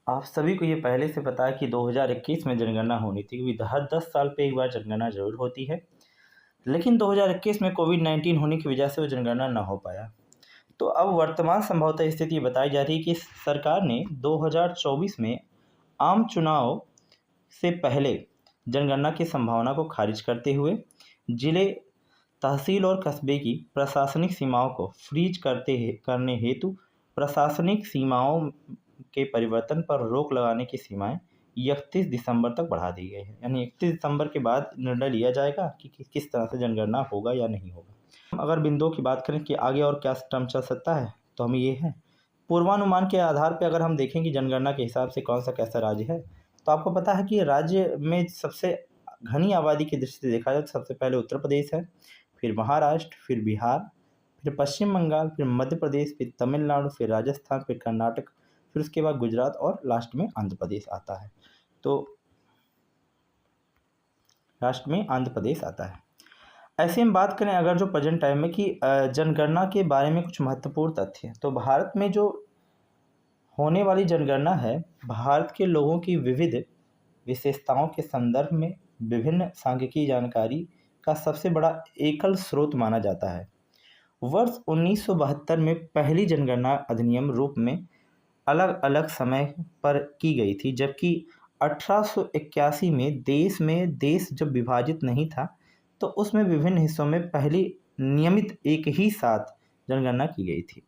आप सभी को ये पहले से पता है कि 2021 में जनगणना होनी थी, क्योंकि हर 10 साल पे एक बार जनगणना ज़रूर होती है। लेकिन 2021 में कोविड-19 होने की वजह से वो जनगणना ना हो पाया। तो अब वर्तमान संभवतः स्थिति बताई जा रही है कि सरकार ने 2024 में आम चुनाव से पहले जनगणना की संभावना को खारिज करते हुए जिले, तहसील और कस्बे की प्रशासनिक सीमाओं को फ्रीज करने हेतु प्रशासनिक सीमाओं के परिवर्तन पर रोक लगाने की सीमाएं 31 दिसंबर तक बढ़ा दी गई है। यानी 31 दिसंबर के बाद निर्णय लिया जाएगा कि किस तरह से जनगणना होगा या नहीं होगा। हम अगर बिंदुओं की बात करें कि आगे और क्या टर्म चल सकता है, तो हम ये है पूर्वानुमान के आधार पर अगर हम देखें कि जनगणना के हिसाब से कौन सा कैसा राज्य है, तो आपको पता है कि राज्य में सबसे घनी आबादी की दृष्टि से देखा जाए तो सबसे पहले उत्तर प्रदेश है, फिर महाराष्ट्र, फिर बिहार, फिर पश्चिम बंगाल, फिर मध्य प्रदेश, फिर तमिलनाडु, फिर राजस्थान, फिर कर्नाटक, फिर उसके बाद गुजरात और लास्ट में आंध्र प्रदेश आता है। तो लास्ट में आंध्र प्रदेश आता है। ऐसे हम बात करें अगर जो प्रेजेंट टाइम में कि जनगणना के बारे में कुछ महत्वपूर्ण तथ्य, तो भारत में जो होने वाली जनगणना है, भारत के लोगों की विविध विशेषताओं के संदर्भ में विभिन्न सांख्यिकीय जानकारी का सबसे बड़ा एकल स्रोत माना जाता है। वर्ष 1972 में पहली जनगणना अधिनियम रूप में अलग अलग समय पर की गई थी, जबकि 1881 में देश जब विभाजित नहीं था, तो उसमें विभिन्न हिस्सों में पहली नियमित एक ही साथ जनगणना की गई थी।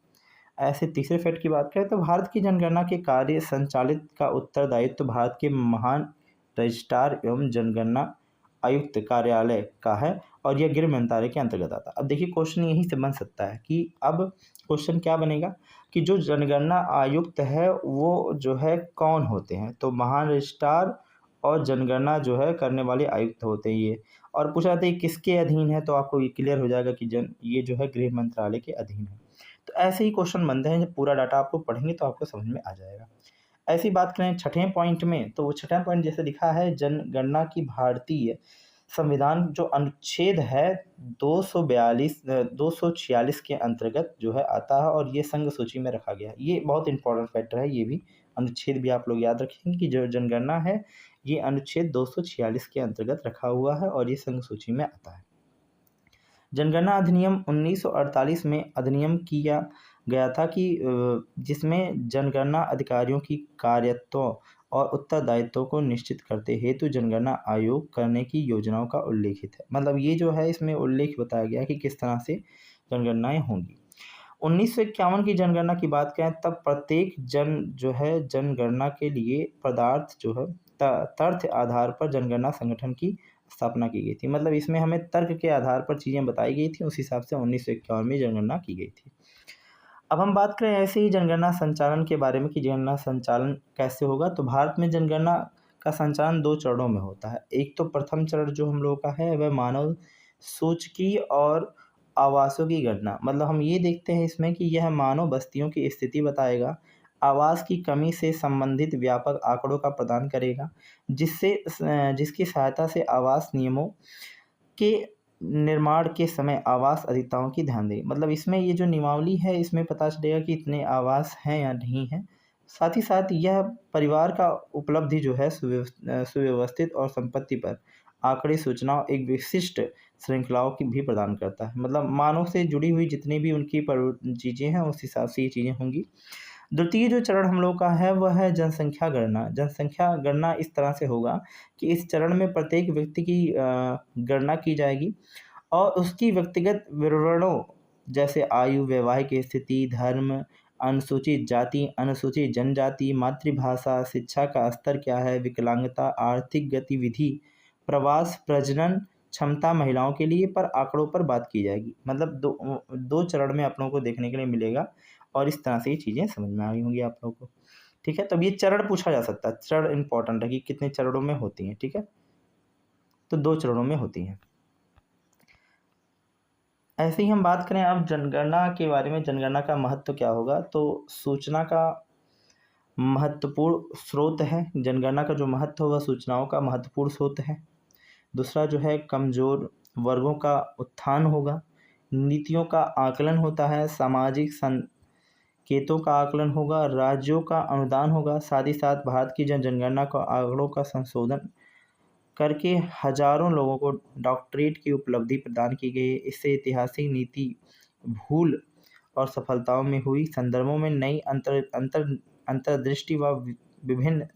ऐसे तीसरे फैक्ट की बात करें तो भारत की जनगणना के कार्य संचालित का उत्तरदायित्व तो भारत के महान रजिस्ट्रार एवं जनगणना आयुक्त कार्यालय का है और यह गृह मंत्रालय के अंतर्गत आता है। अब देखिए क्वेश्चन यहीं से बन सकता है कि अब क्वेश्चन क्या बनेगा कि जो जनगणना आयुक्त है वो जो है कौन होते हैं, तो महान रजिस्ट्रार और जनगणना जो है करने वाले आयुक्त होते हैं ये। और पूछा जाता है किसके अधीन है, तो आपको ये क्लियर हो जाएगा कि ये जो है गृह मंत्रालय के अधीन है। तो ऐसे ही क्वेश्चन बनते हैं, जब पूरा डाटा आपको पढ़ेंगे तो आपको समझ में आ जाएगा। ऐसी बात करें छठवें पॉइंट में, तो वो छठा पॉइंट जैसे लिखा है जनगणना की भारतीय संविधान जो अनुच्छेद है 246 के अंतर्गत जो है आता है और ये संघ सूची में रखा गया है। ये बहुत इंपॉर्टेंट फैक्टर है, ये भी अनुच्छेद भी आप लोग याद रखेंगे कि जो जनगणना है ये अनुच्छेद 246 के अंतर्गत रखा हुआ है और ये संघ सूची में आता है। जनगणना अधिनियम 1948 में अधिनियम किया गया था कि जिसमें जनगणना अधिकारियों की कार्यत्वों और उत्तरदायित्वों को निश्चित करते हेतु जनगणना आयोग करने की योजनाओं का उल्लेखित है। मतलब ये जो है इसमें उल्लेख बताया गया है कि किस तरह से जनगणनाएं होंगी। 1951 की जनगणना की बात करें तब प्रत्येक जो है जनगणना के लिए पदार्थ जो है तथ्य आधार पर जनगणना संगठन की स्थापना की गई थी। मतलब इसमें हमें तर्क के आधार पर चीज़ें बताई गई थी, उस हिसाब से 1951 में जनगणना की गई थी। अब हम बात करें ऐसे ही जनगणना संचालन के बारे में कि जनगणना संचालन कैसे होगा, तो भारत में जनगणना का संचालन 2 चरणों में होता है। एक तो प्रथम चरण जो हम लोगों का है वह मानव सूचकी और आवासों की गणना, मतलब हम ये देखते हैं इसमें कि यह मानव बस्तियों की स्थिति बताएगा, आवास की कमी से संबंधित व्यापक आंकड़ों का प्रदान करेगा, जिसकी सहायता से आवास नियमों के निर्माण के समय आवास अधिकताओं की ध्यान दें। मतलब इसमें ये जो नियमावली है इसमें पता चलेगा कि इतने आवास हैं या नहीं हैं। साथ ही साथ यह परिवार का उपलब्धि जो है सुव्यवस्थित और संपत्ति पर आंकड़े सूचनाओं एक विशिष्ट श्रृंखलाओं की भी प्रदान करता है। मतलब मानव से जुड़ी हुई जितनी भी उनकी चीज़ें हैं उस हिसाब से ये चीज़ें होंगी। द्वितीय जो चरण हम लोग का है वह है जनसंख्या गणना। जनसंख्या गणना इस तरह से होगा कि इस चरण में प्रत्येक व्यक्ति की गणना की जाएगी और उसकी व्यक्तिगत विवरणों जैसे आयु, वैवाहिक स्थिति, धर्म, अनुसूचित जाति, अनुसूचित जनजाति, मातृभाषा, शिक्षा का स्तर क्या है, विकलांगता, आर्थिक गतिविधि, प्रवास, प्रजनन क्षमता महिलाओं के लिए पर आंकड़ों पर बात की जाएगी। मतलब दो चरण में आप लोगों को देखने के लिए मिलेगा और इस तरह से ये चीज़ें समझ में आ गई होंगी आप लोगों को। ठीक है, तब ये चरण पूछा जा सकता है, चरण इंपॉर्टेंट है कि कितने चरणों में होती हैं। ठीक है, तो 2 चरणों में होती हैं। ऐसे ही हम बात करें अब जनगणना के बारे में, जनगणना का महत्व क्या होगा, तो सूचना का महत्वपूर्ण स्रोत है। जनगणना का जो महत्व वह सूचनाओं का महत्वपूर्ण स्रोत है। दूसरा जो है कमज़ोर वर्गों का उत्थान होगा, नीतियों का आकलन होता है, सामाजिक संकेतों का आकलन होगा, राज्यों का अनुदान होगा, साथ ही साथ भारत की जनगणना को आंकड़ों का संशोधन करके हजारों लोगों को डॉक्टरेट की उपलब्धि प्रदान की गई है। इससे ऐतिहासिक नीति भूल और सफलताओं में हुई संदर्भों में नई अंतर्दृष्टि व विभिन्न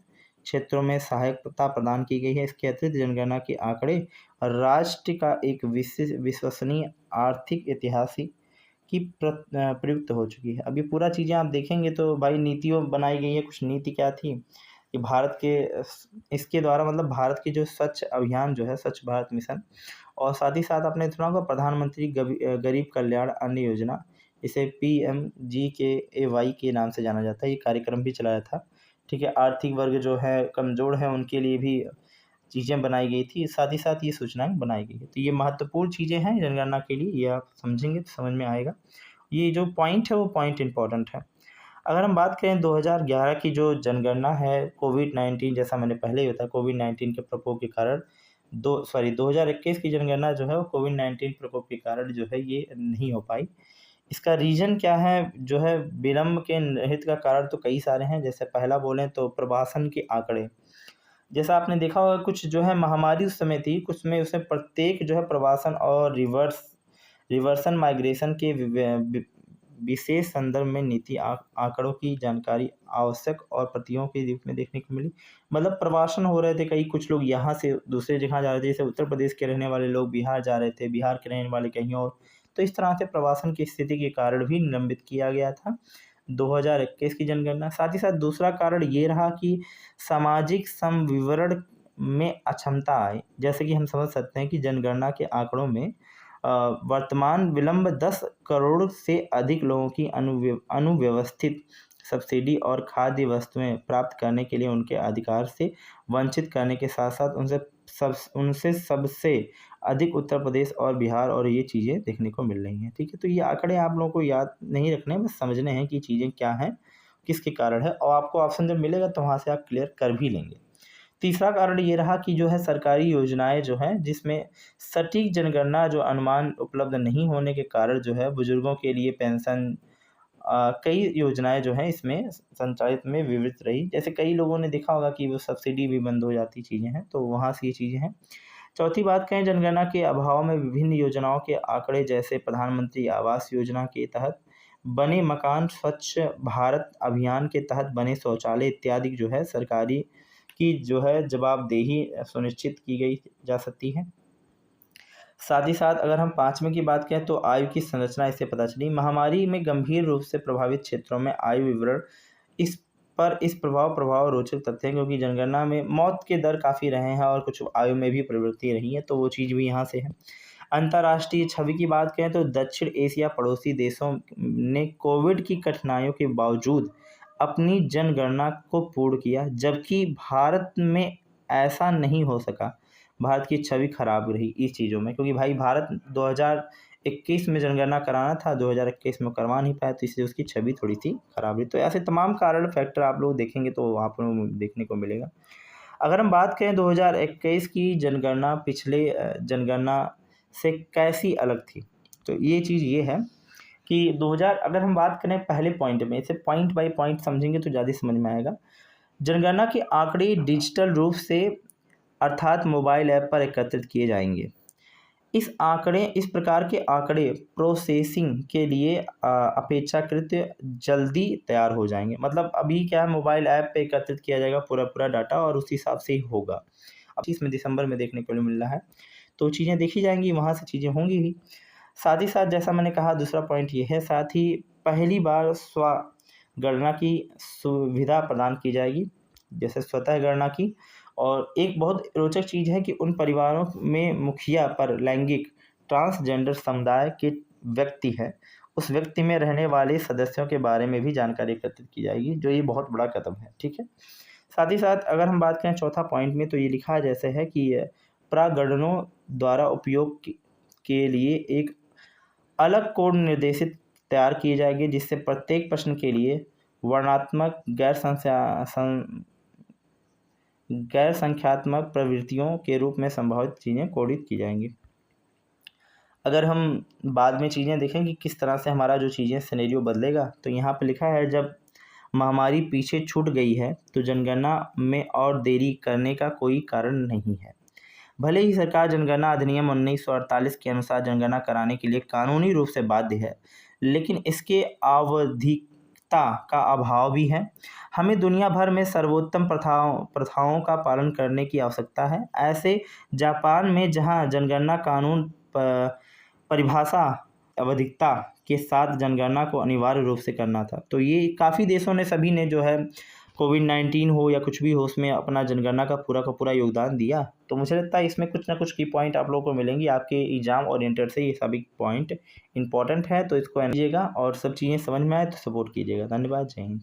क्षेत्रों में सहायता प्रदान की गई है। इसके अतिरिक्त जनगणना के आंकड़े राष्ट्र का एक विश्वसनीय आर्थिक ऐतिहासिक की प्रयुक्त हो चुकी है। अब ये पूरा चीज़ें आप देखेंगे तो भाई नीतियों बनाई गई है। कुछ नीति क्या थी कि भारत के इसके द्वारा मतलब भारत के जो स्वच्छ अभियान जो है स्वच्छ भारत मिशन, और साथ ही साथ आपने सुना होगा प्रधानमंत्री गरीब कल्याण अन्न योजना, इसे PMGKAY के नाम से जाना जाता है। ये कार्यक्रम भी चलाया था। ठीक है, आर्थिक वर्ग जो है कमज़ोर है उनके लिए भी चीज़ें बनाई गई थी, साथ ही साथ ये सूचनाएं बनाई गई है। तो ये महत्वपूर्ण चीज़ें हैं जनगणना के लिए, ये आप समझेंगे तो समझ में आएगा। ये जो पॉइंट है वो पॉइंट इम्पॉर्टेंट है। अगर हम बात करें 2011 की जो जनगणना है, कोविड-19 जैसा मैंने पहले ही बताया, कोविड-19 के प्रकोप के कारण 2021 की जनगणना जो है वो कोविड-19 प्रकोप के कारण जो है ये नहीं हो पाई। इसका रीज़न क्या है जो है विलंब के निहित का कारण तो कई सारे हैं। जैसे पहला बोलें तो प्रवासन के आंकड़े, जैसा आपने देखा होगा कुछ जो है महामारी उस समय थी, कुछ में उसमें प्रत्येक जो है प्रवासन और रिवर्सन माइग्रेशन के विशेष संदर्भ में नीति आंकड़ों की जानकारी आवश्यक और प्रतियों के रूप में देखने को मिली। मतलब प्रवासन हो रहे थे, कई कुछ लोग यहाँ से दूसरे जगह जा रहे थे, जैसे उत्तर प्रदेश के रहने वाले लोग बिहार जा रहे थे, बिहार के रहने वाले कहीं और। तो इस तरह से प्रवासन की स्थिति के कारण भी निलंबित किया गया था 2021 की जनगणना। साथ ही साथ दूसरा कारण ये रहा कि सामाजिक समविवरण में अक्षमता आई। जैसे कि हम समझ सकते हैं कि जनगणना के आंकड़ों में वर्तमान विलंब 10 करोड़ से अधिक लोगों की अनुव्यवस्थित सब्सिडी और खाद्य वस्तुएं प्राप्त करने के लिए उनके अधिकार से वंचित करने के साथ साथ उनसे सबसे अधिक उत्तर प्रदेश और बिहार और ये चीज़ें देखने को मिल रही हैं। ठीक है, तो ये आंकड़े आप लोगों को याद नहीं रखने, बस समझने हैं कि चीज़ें क्या हैं, किसके कारण है, और आपको ऑप्शन जब मिलेगा तो वहाँ से आप क्लियर कर भी लेंगे। तीसरा कारण ये रहा कि जो है सरकारी योजनाएं जो हैं जिसमें सटीक जनगणना जो अनुमान उपलब्ध नहीं होने के कारण जो है बुजुर्गों के लिए पेंशन, कई योजनाएं जो हैं इसमें संचालित में विवृत रही। जैसे कई लोगों ने देखा होगा कि वो सब्सिडी भी बंद हो जाती चीज़ें हैं, तो वहाँ से ये चीज़ें हैं। चौथी बात कहें, जनगणना के अभाव में विभिन्न योजनाओं के आंकड़े जैसे प्रधानमंत्री आवास योजना के तहत बने मकान, स्वच्छ भारत अभियान के तहत बने शौचालय इत्यादि जो है सरकारी की जो है जवाबदेही सुनिश्चित की गई जा सकती है। साथ ही साथ अगर हम पाँचवें की बात करें तो आयु की संरचना इससे पता चली। महामारी में गंभीर रूप से प्रभावित क्षेत्रों में आयु विवरण इस प्रभाव रोचक तथ्य हैं, क्योंकि जनगणना में मौत के दर काफ़ी रहे हैं और कुछ आयु में भी प्रवृत्ति रही है, तो वो चीज़ भी यहाँ से है। अंतर्राष्ट्रीय छवि की बात करें तो दक्षिण एशिया पड़ोसी देशों ने कोविड की कठिनाइयों के बावजूद अपनी जनगणना को पूर्ण किया, जबकि भारत में ऐसा नहीं हो सका। भारत की छवि खराब रही इस चीज़ों में, क्योंकि भाई भारत 2021 में जनगणना कराना था, 2021 में करवा नहीं पाया, तो इसलिए उसकी छवि थोड़ी सी खराब रही। तो ऐसे तमाम कारण फैक्टर आप लोग देखेंगे तो आप लोगों को देखने को मिलेगा। अगर हम बात करें 2021 की जनगणना पिछले जनगणना से कैसी अलग थी, तो ये चीज़ ये है कि 2000 अगर हम बात करें पहले पॉइंट में, इसे पॉइंट बाय पॉइंट समझेंगे तो ज़्यादा समझ में आएगा। जनगणना के आंकड़े डिजिटल रूप से अर्थात मोबाइल ऐप पर एकत्रित किए जाएंगे। इस प्रकार के आंकड़े प्रोसेसिंग के लिए अपेक्षाकृत जल्दी तैयार हो जाएंगे। मतलब अभी क्या है, मोबाइल ऐप पे एकत्रित किया जाएगा पूरा डाटा और उस हिसाब से ही होगा। अब इसमें दिसंबर में देखने को मिल रहा है, तो चीज़ें देखी जाएंगी, वहाँ से चीज़ें होंगी ही। साथ ही साथ जैसा मैंने कहा दूसरा पॉइंट ये है, साथ ही पहली बार गणना की सुविधा प्रदान की जाएगी, जैसे स्वतः गणना की। और एक बहुत रोचक चीज़ है कि उन परिवारों में मुखिया पर लैंगिक ट्रांसजेंडर समुदाय के व्यक्ति है, उस व्यक्ति में रहने वाले सदस्यों के बारे में भी जानकारी एकत्रित की जाएगी, जो ये बहुत बड़ा कदम है। ठीक है, साथ ही साथ अगर हम बात करें चौथा पॉइंट में, तो ये लिखा जैसे है कि प्रागणनों द्वारा उपयोग के लिए एक अलग कोड निर्देशित तैयार किए जाएंगे, जिससे प्रत्येक प्रश्न के लिए वर्णात्मक गैर संख्यात्मक प्रवृत्तियों के रूप में संभावित चीज़ें कोडित की जाएंगी। अगर हम बाद में चीज़ें देखें कि किस तरह से हमारा जो चीज़ें सिनेरियो बदलेगा, तो यहाँ पे लिखा है जब महामारी पीछे छूट गई है तो जनगणना में और देरी करने का कोई कारण नहीं है। भले ही सरकार जनगणना अधिनियम 1948 के अनुसार जनगणना कराने के लिए कानूनी रूप से बाध्य है, लेकिन इसके आवधिकता का अभाव भी है। हमें दुनिया भर में सर्वोत्तम प्रथाओं का पालन करने की आवश्यकता है। ऐसे जापान में जहां जनगणना कानून परिभाषा आवधिकता के साथ जनगणना को अनिवार्य रूप से करना था, तो ये काफ़ी देशों ने सभी ने जो है कोविड-19 हो या कुछ भी हो उसमें अपना जनगणना का पूरा योगदान दिया। तो मुझे लगता है इसमें कुछ ना कुछ की पॉइंट आप लोगों को मिलेंगी आपके एग्ज़ाम ओरिएंटेड से, ये सभी पॉइंट इम्पोर्टेंट है, तो इसको लीजिएगा और सब चीज़ें समझ में आए तो सपोर्ट कीजिएगा। धन्यवाद, जय हिंद।